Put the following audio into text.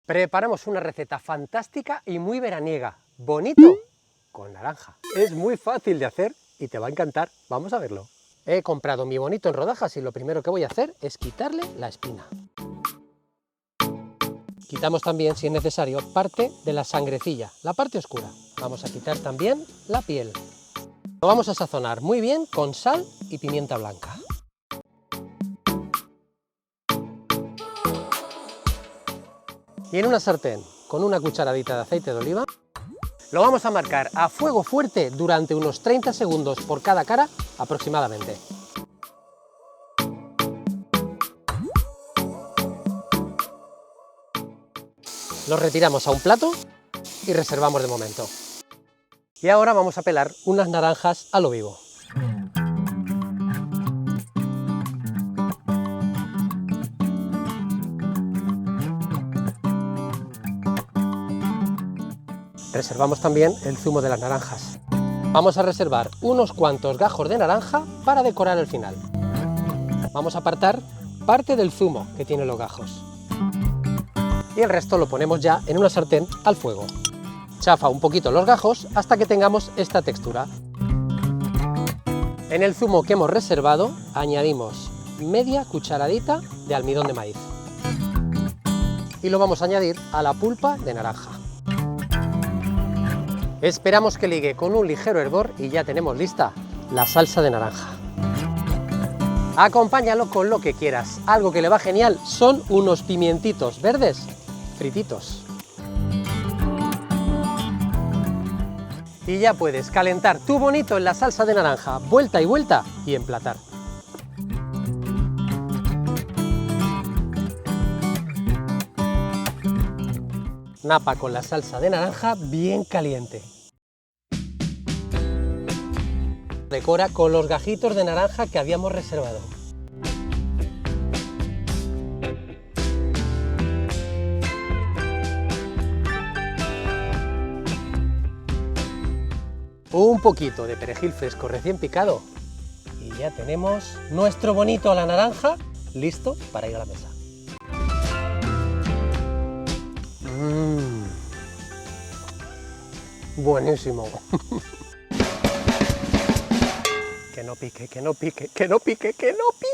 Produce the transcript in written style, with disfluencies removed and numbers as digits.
Preparamos una receta fantástica y muy veraniega, bonito, con naranja. Es muy fácil de hacer y te va a encantar. Vamos a verlo. He comprado mi bonito en rodajas y lo primero que voy a hacer es quitarle la espina. Quitamos también, si es necesario, parte de la sangrecilla, la parte oscura. Vamos a quitar también la piel. Lo vamos a sazonar muy bien con sal y pimienta blanca. Y en una sartén, con una cucharadita de aceite de oliva, lo vamos a marcar a fuego fuerte durante unos 30 segundos por cada cara aproximadamente. Lo retiramos a un plato y reservamos de momento. Y ahora vamos a pelar unas naranjas a lo vivo. Reservamos también el zumo de las naranjas. Vamos a reservar unos cuantos gajos de naranja para decorar el final. Vamos a apartar parte del zumo que tiene los gajos. Y el resto lo ponemos ya en una sartén al fuego. Chafa un poquito los gajos hasta que tengamos esta textura. En el zumo que hemos reservado añadimos media cucharadita de almidón de maíz. Y lo vamos a añadir a la pulpa de naranja. Esperamos que ligue con un ligero hervor y ya tenemos lista la salsa de naranja. Acompáñalo con lo que quieras. Algo que le va genial son unos pimientitos verdes frititos. Y ya puedes calentar tu bonito en la salsa de naranja, vuelta y vuelta, y emplatar. Napa con la salsa de naranja bien caliente. Decora con los gajitos de naranja que habíamos reservado. Un poquito de perejil fresco recién picado y ya tenemos nuestro bonito a la naranja listo para ir a la mesa. Buenísimo. Que no pique, que no pique, que no pique, que no pique.